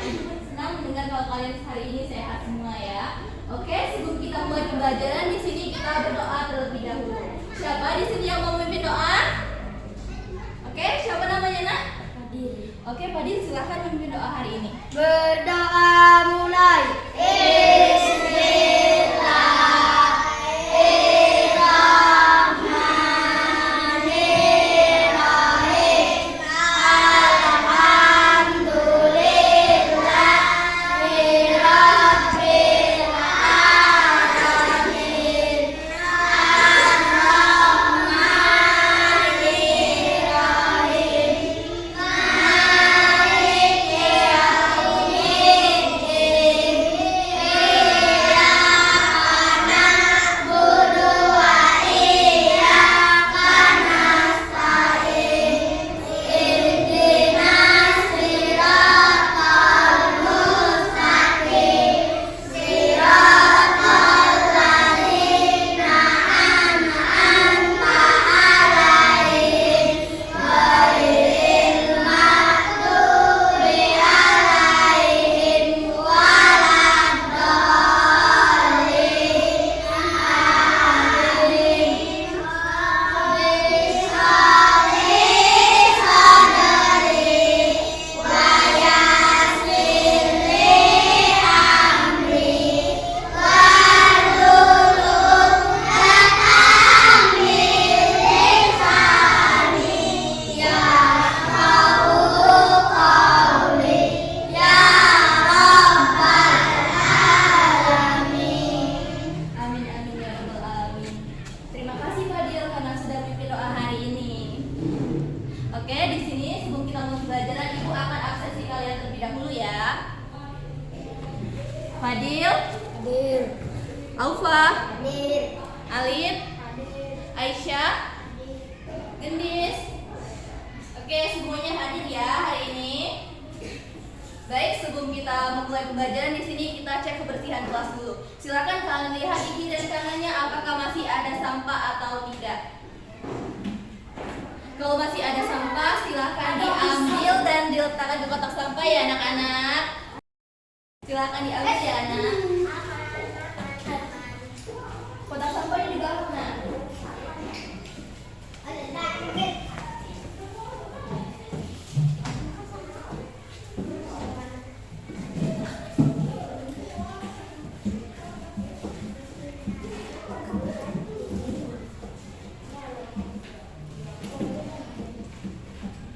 Ibu senang mendengar kalau kalian hari ini sehat semua ya. Oke, sebelum kita mulai pembelajaran di sini kita berdoa terlebih dahulu. Siapa di sini yang mau memimpin doa? Oke, siapa namanya nak? Fadil. Oke, Fadil silahkan memimpin doa hari ini. Berdoa mulai. Fadil, Aufa, Alin, Aisyah, Gendis. Oke, semuanya hadir ya hari ini. Baik, sebelum kita memulai pembelajaran di sini kita cek kebersihan kelas dulu. Silakan kalian lihat di kiri dan kanannya apakah masih ada sampah atau tidak. Kalau masih ada sampah, silakan diambil dan diletakkan ke kotak sampah ya anak-anak. Silakan diambil ya anak. Kotak sampahnya di bawah mana?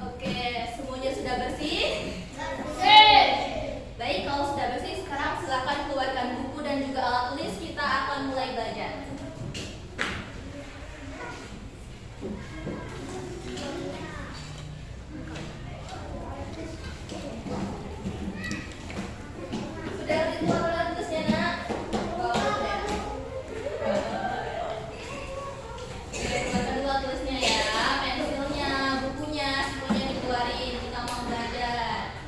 Oke, semuanya sudah bersih? Baik, kalau sudah bersih, sekarang silakan keluarkan buku dan juga alat tulis. Kita akan mulai belajar. Sudah dikeluarkan alat tulisnya, nak? Oh, sudah. Oke, keluarkan dulu alat tulisnya ya. Pensilnya, bukunya, semuanya dikeluarin. Kita mau belajar.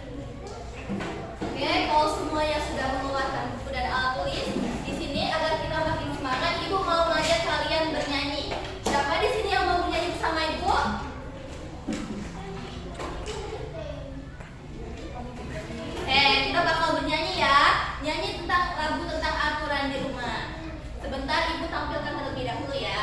Oke, kalau semuanya sudah mengeluarkan buku dan alat tulis, di sini agar kita makin semangat, Ibu mau mengajak kalian bernyanyi. Siapa di sini yang mau bernyanyi bersama Ibu? Kita bakal bernyanyi ya. Nyanyi tentang lagu tentang aturan di rumah. Sebentar Ibu tampilkan terlebih dahulu ya.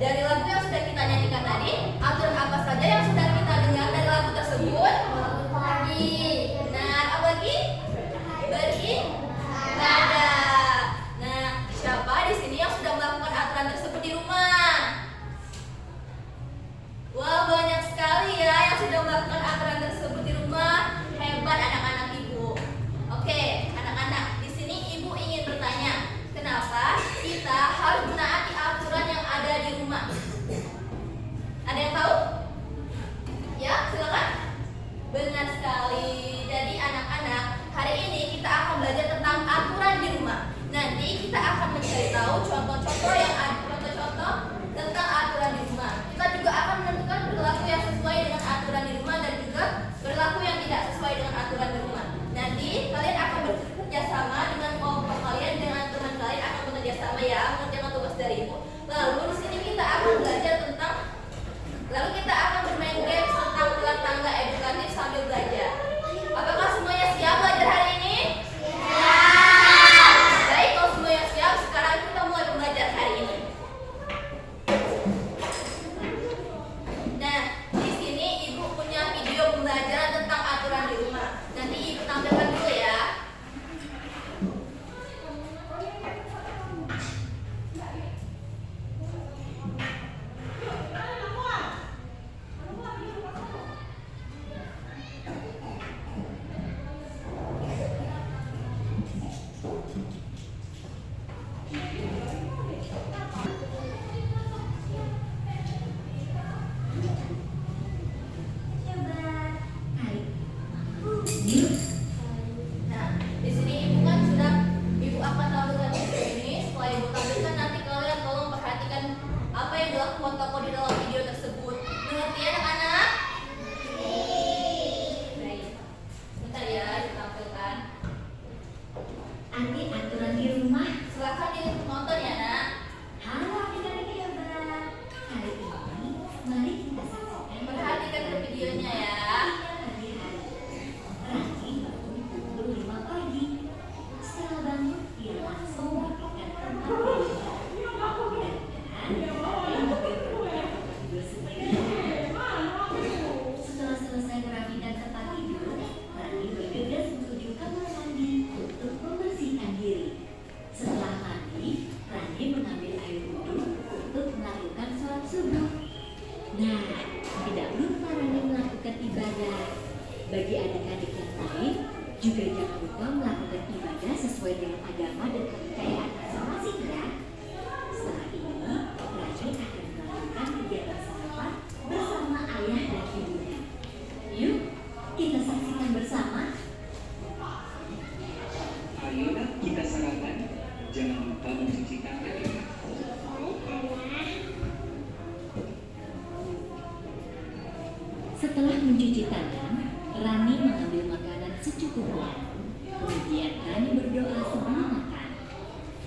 Dari lagu yang sudah kita nyanyikan tadi, aturan apa saja yang sudah kita dengar dari lagu tersebut? Benar, apa lagi? Beribadah. Nah, siapa di sini yang sudah melakukan aturan tersebut di rumah? Wah, banyak sekali ya yang sudah melakukan aturan tersebut di rumah. Hebat anak-anak ibu. Oke, anak-anak, di sini ibu ingin bertanya, kenapa kita harus menaati aturan yang ada di rumah? Ada yang tahu? Ya, silakan. Benar sekali. Jadi anak-anak, hari ini kita akan belajar tentang aturan di rumah. Nanti kita akan mencari tahu contoh-contoh tentang aturan di rumah. Kita juga akan menentukan perilaku yang sesuai dengan aturan di rumah dan juga perilaku yang tidak sesuai dengan aturan di rumah. Nanti kalian akan bekerja sama dengan kelompok kalian, dengan teman kalian akan bekerja sama ya, mengerjakan tugas dari ibu. Lalu di sini kita akan belajar tentang bermain games tentang ulang tangga edukatif sambil belajar. Apakah semuanya siap belajar hari ini? Siap. Baik, kalau semuanya siap, sekarang kita mulai belajar hari ini. Nah, di sini ibu punya video pembelajaran tentang aturan di rumah. Nanti ibu tampilkan dulu ya. Nah, di sini ibu akan tampilkan video ini. Setelah ibu tampilkan, nanti kalian tolong perhatikan apa yang dilakukan tokoh di dalam video tersebut. Mengerti anak-anak? Baik. Bentar ya, ditampilkan. Adik aturan di rumah. Silakan ditonton ya, Nak. Halo adik-adik hebat. Hari ini mari kita saksikan Perhatikan ke videonya ya. Rani bangun pukul 5 pagi. Setelah bangun, dia langsung merapikan tempat tidurnya. Mudah-mudahan dia juga pernah tidur sendirian. Setelah selesai merapikan tempat tidur, Rani bergegas menuju kamar mandi untuk membersihkan diri. Setelah mandi, Rani mengambil air wudhu untuk melakukan sholat subuh. Nah, tidak lupa Rani melakukan ibadah. Bagi adik-adik yang lain, juga jangan lupa melakukan ibadah sesuai dengan agama dan kepercayaan masing-masing ya. Setelah ini, Rani akan melakukan kegiatan sarapan bersama ayah dan ibunya. Yuk, kita saksikan bersama. Ayo kita sarapan. Jangan lupa mencuci tangan ya. Setelah mencuci tangan, Rani mengambil makanan secukupnya. Kemudian Rani berdoa sebelum makan.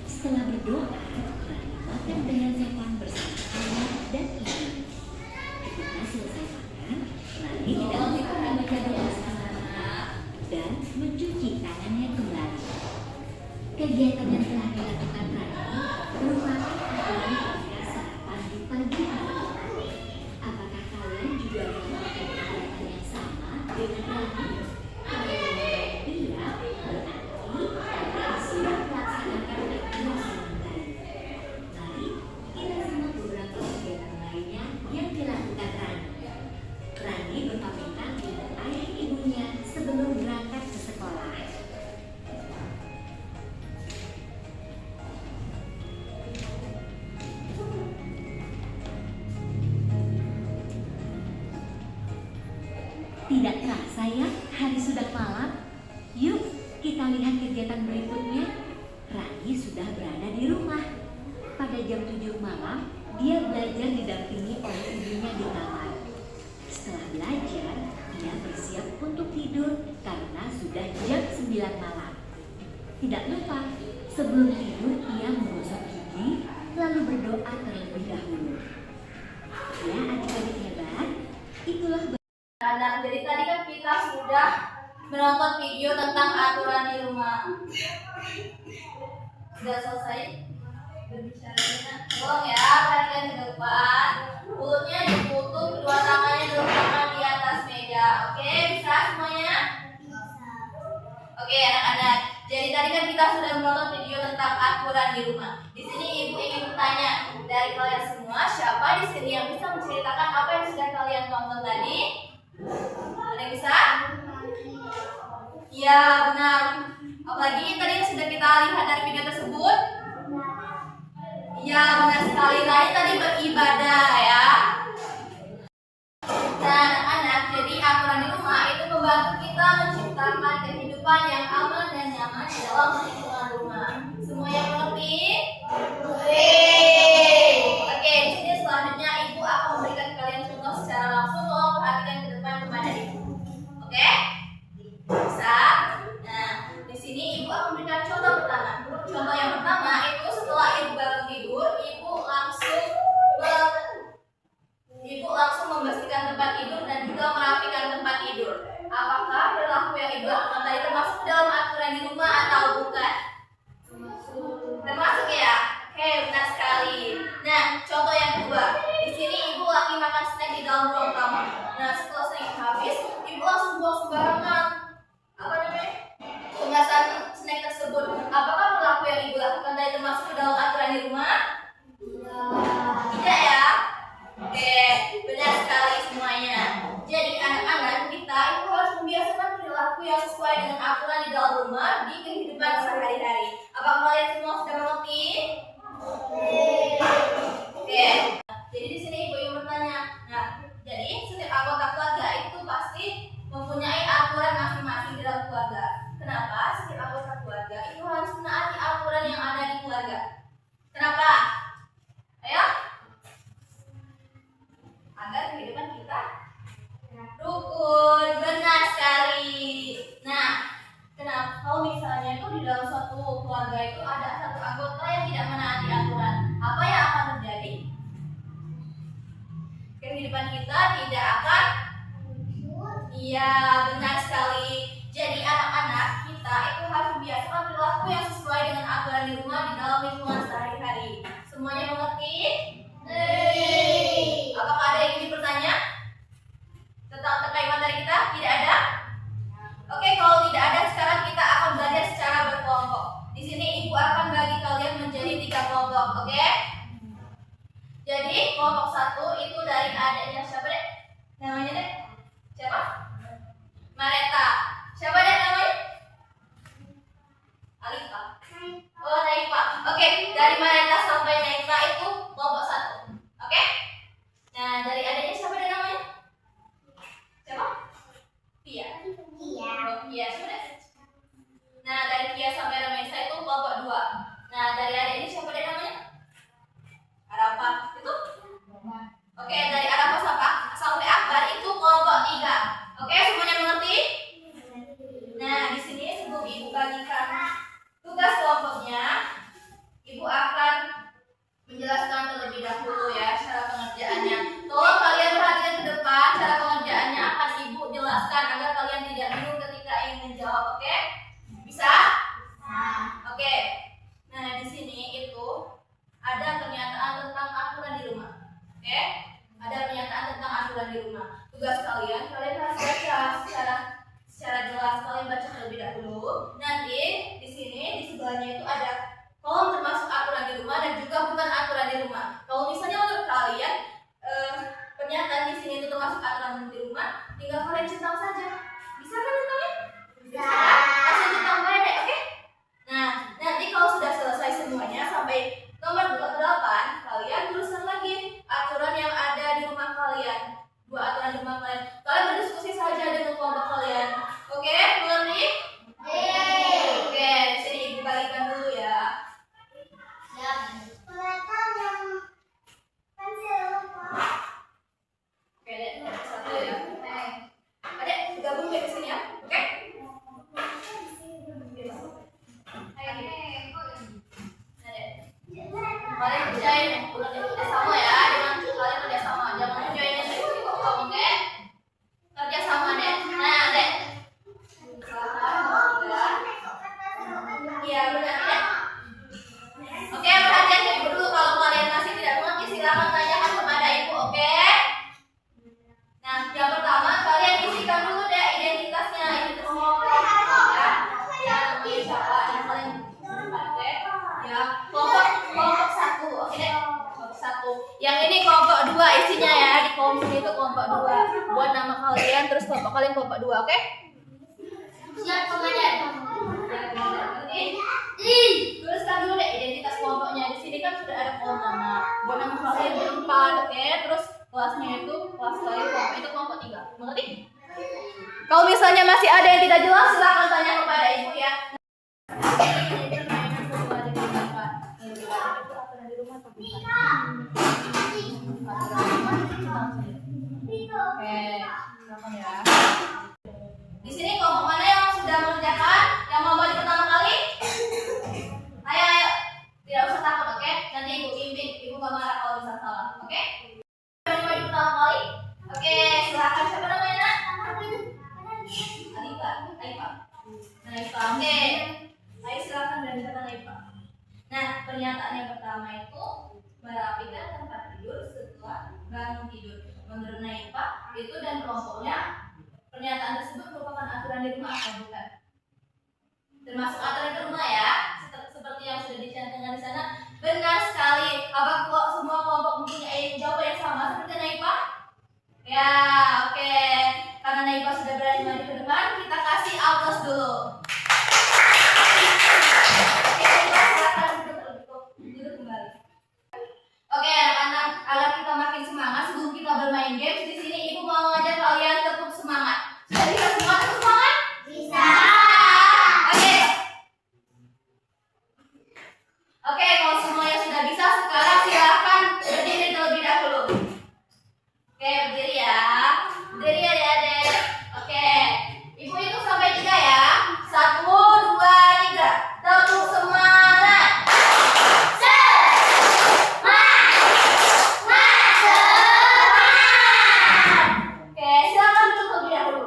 Setelah berdoa, Rani makan dengan sopan bersama ayah dan ibu. Ketika selesai makan, Rani tidak lupa membaca doa bersama dan mencuci tangannya kembali. Kegiatan yang telah dilakukan Rani merupakan aturan ketika sarapan di pagi hari. Apakah kalian juga melakukan kegiatan yang sama dengan Rani? Kalau jawabannya iya, berarti kalian sudah melaksanakan aturan dengan baik. Mari kita simak beberapa kegiatan lainnya yang dilakukan Rani. Rani berpamitan dengan ayah ibunya sebelum berangkat ke sekolah. Tidak terasa ya, hari sudah malam. Yuk, kita lihat kegiatan berikutnya. Rani sudah berada di rumah. Pada jam 7 malam, dia belajar didampingi oleh ibunya di kamar. Setelah belajar, dia bersiap untuk tidur karena sudah jam 9 malam. Tidak lupa, sebelum tidur ia menggosok gigi, lalu berdoa terlebih dahulu. Ya adik-adik hebat, itulah Anak, jadi tadi kan kita sudah menonton video tentang aturan di rumah. Sudah selesai berbicaranya. Tolong ya, perhatikan ke depan. kita sudah menonton video tentang aturan di rumah. Di sini ibu ingin bertanya dari kalian semua, siapa di sini yang bisa menceritakan apa yang sudah kalian tonton tadi? Ada yang bisa? Ya, benar. Apalagi tadi yang sudah kita lihat dari video tersebut? Ya, benar sekali. Tadi beribadah ya. Dan anak, jadi aturan di rumah itu membantu kita menciptakan kehidupan yang aman dan nyaman di dalam lingkungan rumah. Semua yang mengerti? Oke, di sini selanjutnya ibu akan memberikan kalian contoh secara langsung. Tolong perhatikan ke depan kepada ibu. Oke? Bisa? Nah, di sini ibu akan memberikan contoh pertama. Contoh yang pertama itu setelah ibu bangun tidur, ibu langsung membersihkan tempat tidur dan juga merapikan tempat tidur. Apakah perilaku yang ibu lakukan tadi termasuk dalam aturan di rumah atau bukan? Termasuk ya? Oke, benar sekali. Nah, contoh yang kedua. Di sini ibu lagi makan snack di dalam ruang tamu. Nah, setelah snack habis, ibu langsung buang sembarangan. Apa namanya? Kemasan snack tersebut. Apakah perilaku yang ibu lakukan tadi termasuk dalam aturan di rumah? Tidak ya? Oke, benar sekali semuanya. Jadi anak-anak kita itu harus membiasakan perilaku yang sesuai dengan aturan di dalam rumah di kehidupan sehari-hari. Apakah kalian semua sudah mengerti? Oke. Jadi di sini ibu ingin bertanya. Nah, jadi setiap anggota keluarga itu pasti mempunyai aturan masing-masing di dalam keluarga. Kenapa setiap anggota keluarga itu harus menaati aturan yang ada di keluarga? Kenapa? Ayo. Agar kehidupan kita rukun. Benar sekali. Nah, kenapa kalau misalnya itu di dalam suatu keluarga itu ada satu anggota yang tidak menaati aturan, apa yang akan terjadi? Kehidupan kita tidak akan. Iya, benar sekali. Jadi anak-anak kita itu harus membiasakan perilaku yang sesuai dengan aturan di rumah di dalam lingkungan sehari-hari. Semuanya mengerti? Apakah ada yang ingin bertanya tentang terkait materi kita? Tidak ada? Oke, kalau tidak ada, sekarang kita akan belajar secara berkelompok. Di sini ibu akan bagi kalian menjadi 3 kelompok, oke? Jadi kelompok 1 itu dari adiknya siapa dek? Namanya dek? Siapa? Mareta. Siapa dek namanya? Alifa. Oh, Naifa. Oke, dari Mareta sampai Naifa itu kelompok 1. Oke? Nah, dari adanya siapa deh namanya? Siapa? Tia. Oh, Tia. Siapa deh? Nah, dari Tia sampai Ramesa itu kelompok 2. Nah, dari adanya siapa deh namanya? Arafah. Itu? Oke, dari Arafah sampai Akbar itu kelompok 3. Oke, semuanya mengerti? Nah, di sini sebelum ibu bagikan tugas kelompoknya, ibu akan menjelaskan terlebih dahulu ya cara pengerjaannya. Tolong kalian perhatikan ke depan, cara pengerjaannya akan ibu jelaskan agar kalian tidak bingung ketika ingin menjawab, oke? Bisa? Oke. Nah, di sini itu ada pernyataan tentang aturan di rumah. Oke? Ada pernyataan tentang aturan di rumah. Tugas kalian harus baca secara jelas. Kalian baca terlebih dahulu. Nanti di sini di sebelahnya itu ada kolom termasuk aturan di rumah dan juga bukan aturan di rumah. Kalau misalnya menurut kalian pernyataan di sini itu termasuk aturan di rumah, tinggal kalian centang saja. Bisa kan kalian? Bisa. Langsung centang aja deh, oke? Nah, nanti kalau sudah selesai semuanya sampai nomor 28, kalian tuliskan lagi aturan yang ada di rumah kalian. 2 aturan di rumah kalian. Kalian berdiskusi saja dengan kelompok kalian. Oke, mengerti? Oke, di sini ibu bagikan dulu ya. Oke, dek, satu ya. Adek, gabung ke sini ya. Oke? Kalian kerjain sama ya, dengan kalian kerja sama. Jangan kerjain yang ikut-ikut, oke? Kerja sama deh. Nah, dek. Iya, benar dek. Oke, perhatian ibu dulu. Kalau kalian masih tidak mengerti, silakan tanyakan kepada ibu, oke? Nah, yang pertama kalian isikan dulu deh identitasnya, identitas ya. Ya, namanya siapa? Yang kalian Yang ini kelompok 2 isinya ya, di kolom sini itu kelompok 2. Buat nama kalian, terus kelompok kalian kelompok 2, oke? Siap komandan. Oke. Tuliskan dulu deh identitas kelompoknya. Di sini kan sudah ada kolom nama. Buat nama kalian berempat, oke? Terus kelasnya itu kelas kalian kelompok itu kelompok 3. Mengerti? Kalau misalnya masih ada yang tidak jelas, silahkan tanya kepada ibu ya. Oke, silakan ya. Di sini kelompok mana yang sudah mengerjakan? Yang mau maju pertama kali? Ayo, ayo. Tidak usah takut, oke? Nanti ibu bimbing, ibu gak marah kalau bisa salah, oke? Yang maju pertama kali? Oke, silakan. Siapa namanya, Nak? Aifa. Aifa, oke. Ayo silakan dan silakan Aifa. Nah, pernyataan yang pertama itu merapikan tempat tidur setelah bangun tidur. Menurut Naifa, itu dan kelompoknya, pernyataan tersebut merupakan aturan di rumah atau bukan? Termasuk aturan di rumah ya, seperti yang sudah dicantumkan di sana. Benar sekali. Apakah semua kelompok mempunyai jawaban yang sama seperti Naifa? Ya, oke. Karena Naifa sudah berani maju ke depan, kita kasih aplaus dulu. Oke, silakan duduk kembali. Oke, anak-anak, agar kita makin semangat sebelum kita bermain games, di sini ibu mau ngajak kalian tetap semangat. Sudah bisa semua tetap semangat? Bisa. Oke. Oke, kalau semuanya sudah bisa, sekarang silakan berdiri terlebih dahulu. Oke, berdiri ya. Berdiri ya, adik-adik. Oke. Ibu itu sampai 3 ya. 1, 2, 3. Tepuk semangat. Oke, silakan duduk terlebih dahulu.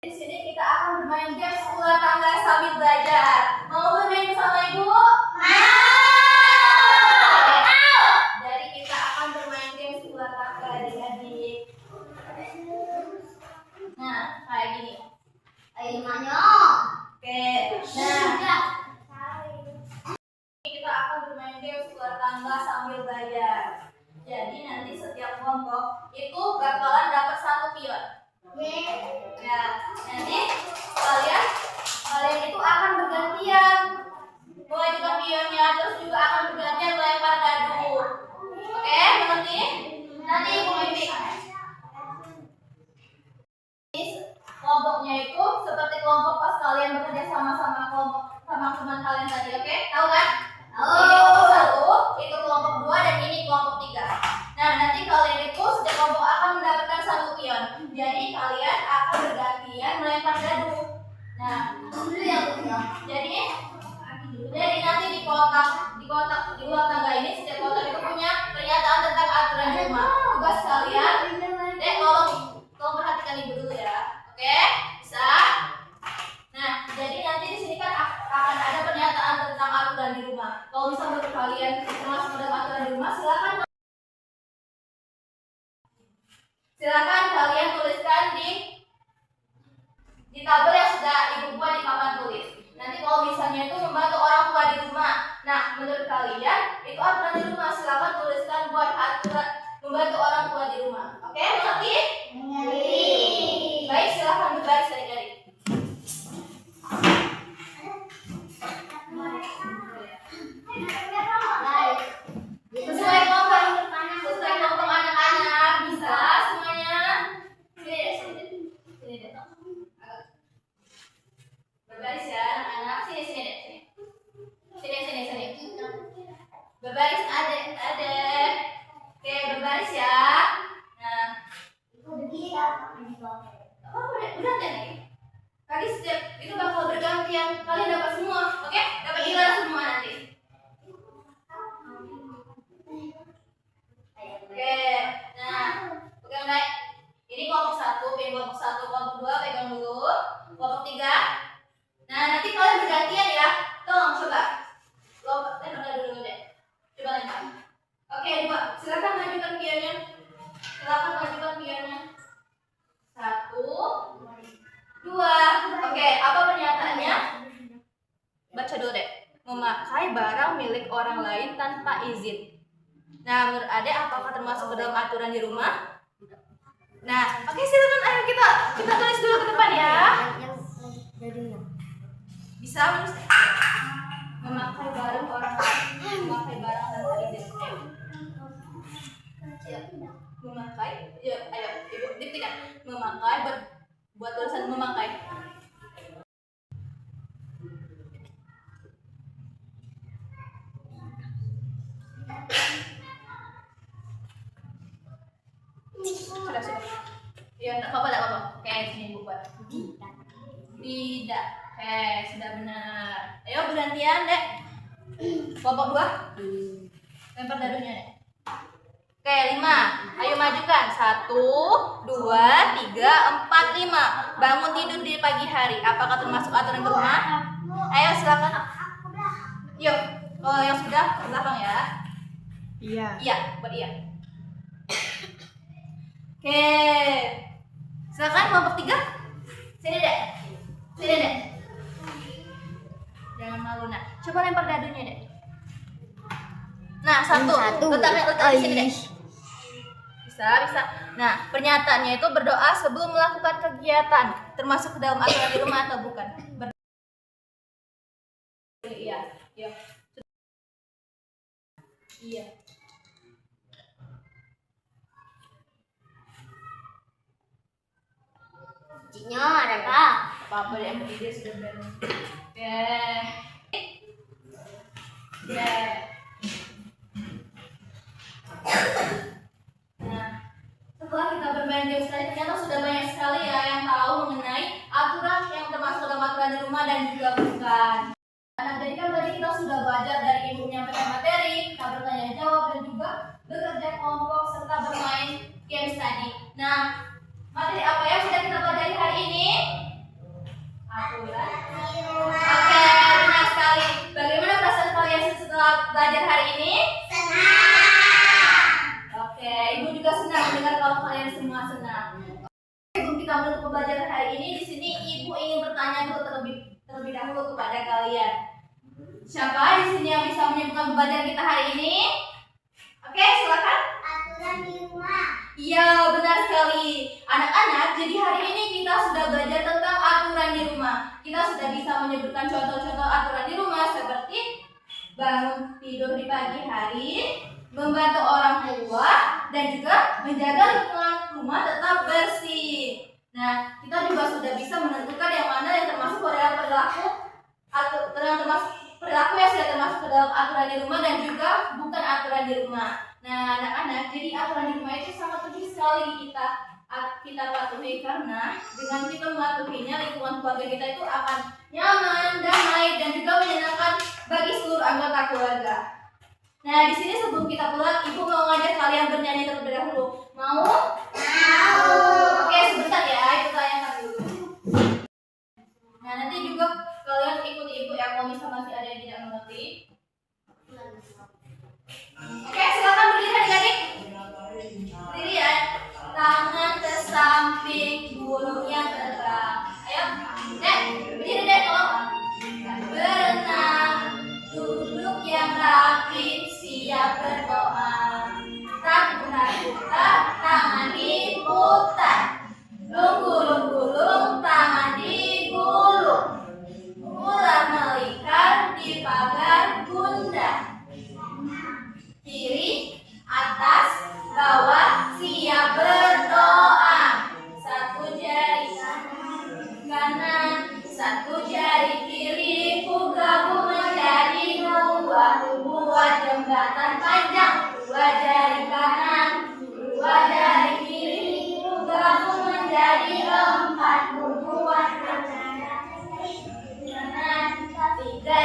Di sini kita akan bermain games ular tangga sambil belajar. Mau bermain bersama ibu? Jadi kita akan bermain games ular tangga adik-adik. Nah, kayak gini. Ayo manyo. Oke. Nah, kita akan bermain games ular tangga sambil belajar. Jadi nanti setiap kelompok itu bakalan dapat 1 pion. Ya, nanti kalian itu akan bergantian mengajukan pionnya, terus juga akan bergantian melempar dadu. Oke, mengerti? Nanti ibu bimbing. Kelompoknya itu seperti kelompok pas kalian bekerja sama-sama kelompok sama teman kalian tadi, oke? Tahu kan? Ini kelompok 1, itu kelompok 2, dan ini kelompok 3. Nah, nanti kalian itu setiap kelompok akan mendapatkan 1 pion. Jadi kalian akan bergantian melempar dadu. Nah, jadi nanti di ular tangga ini setiap kotak itu punya pernyataan tentang aturan di rumah. Tugas kalian, Dek, tolong perhatikan ibu dulu ya. Oke, bisa? Nah, jadi nanti di sini kan akan ada pernyataan tentang aturan di rumah. Kalau misalnya menurut kalian termasuk dalam aturan di rumah, silakan kalian tuliskan di tabel yang sudah ibu buat di papan tulis. Nanti kalau misalnya itu membantu orang tua di rumah. Nah, menurut kalian itu aturan di rumah, silakan tuliskan buat aturan membantu orang tua di rumah. Oke, mengerti? Baik, silakan berbaris adik-adik. Sesuai kelompok anak-anak, bisa semuanya. Sini deh. Berbaris ya anak-anak. Sini deh. Berbaris adek. Oke, berbaris ya. Nah, udah nih. Tadi setiap itu bakal bergantian. Kalian dapat semua, oke? Dapat hilang semua nanti. Oke, nah, pegang baik. Ini kelompok 1, kelompok 1, kelompok 2 pegang dulu. Kelompok 3. Nah, nanti kalian bergantian ya. Tolong coba. Lempar dulu deh. Coba lempar. Oke, 2. Silakan majukan pionnya. 1, 2. Oke, apa pernyataannya? Baca dulu deh. Memakai barang milik orang lain tanpa izin. Nah, menurut Adek apakah termasuk ke dalam aturan di rumah? Nah, oke silakan, ayo kita tulis dulu ke depan ya. Bisa menulis memakai barang orang lain, memakai barang tanpa izin. Memakai, ya, ayo ibu diktikan. Memakai, buat tulisan memakai. Sudah. Ya, tak apa-apa. Oke, sini ibu buat. Tidak. Oke, sudah benar. Ayo bergantian, Dek. Kelompok 2. Lempar dadunya, Dek. Oke, 5. Ayo majukan. 1, 2, 3, 4, 5. Bangun tidur di pagi hari. Apakah termasuk aturan di rumah? Ayo silakan. Yuk, kalau yang sudah ke belakang ya. Iya. Iya, buat iya. Oke. Silakan kelompok 3. Sini, Dek. Sini, Dek. Jangan malu, Nak. Coba lempar dadunya, Dek. Nah, satu. Letak di sini, Dek. Bisa. Nah, pernyataannya itu berdoa sebelum melakukan kegiatan. Termasuk ke dalam aturan di rumah atau bukan? Iya. Iya. Cinya ada apa? Apa yang ide sudah benar. Oke. Ya. Nah, setelah kita bermain game tadi ternyata sudah banyak sekali ya yang tahu mengenai aturan yang termasuk dalam aturan di rumah dan juga bukan. Nah, jadi kan tadi kita sudah belajar dari ibu menyampaikan materi, kita bertanya jawab dan juga bekerja kelompok serta bermain games tadi. Nah, materi apa yang sudah kita pelajari hari ini? Aturan. Oke, benar sekali. Bagaimana perasaan kalian setelah belajar hari ini? Senang. Oke, ibu juga senang mendengar kalau kalian semua senang. Sebelum kita menutup pembelajaran hari ini, di sini ibu ingin bertanya dulu terlebih dahulu kepada kalian. Siapa di sini yang bisa menyebutkan pembelajaran kita hari ini? Oke, silakan. Aturan di rumah. Iya, benar sekali. Anak-anak, jadi hari ini kita sudah belajar tentang aturan di rumah. Kita sudah bisa menyebutkan contoh-contoh aturan di rumah seperti bangun tidur di pagi hari, membantu orang tua, dan juga menjaga lingkungan rumah tetap bersih. Nah, kita juga sudah bisa menentukan yang mana yang termasuk dalam perilaku yang sudah termasuk ke dalam aturan di rumah dan juga bukan aturan di rumah. Nah, anak-anak, jadi aturan di rumah itu sangat penting sekali kita patuhi karena dengan kita mematuhinya lingkungan keluarga kita itu akan nyaman, damai, dan juga menyenangkan bagi seluruh anggota keluarga. Nah, di sini sebelum kita pulang, ibu mau ngajak kalian bernyanyi terlebih dahulu. Mau? Oke, sebentar ya, itu tanyakan dulu. Nah, nanti juga kalian ikuti ibu ya kalau misalnya masih ada yang tidak mengerti. Oke, silakan berdiri adik-adik. Berdiri ya. Tangan ke samping, mulutnya ke depan. Ayo, Dek, berdiri Dek tolong. Berenang, duduk yang rapi, siap berdoa. Tak putar-putar, tangan diputar. Gulung-gulung, tangan digulung. Ular melingkar di pagar bunda. Kiri, atas, bawah, siap berdoa. Satu jari kanan, satu jari kiri, ku gabung menjadi dua. Buat jembatan panjang, dua jari kanan, dua jari kiri, ku gabung menjadi empat. Buat jembatan kanan, tiga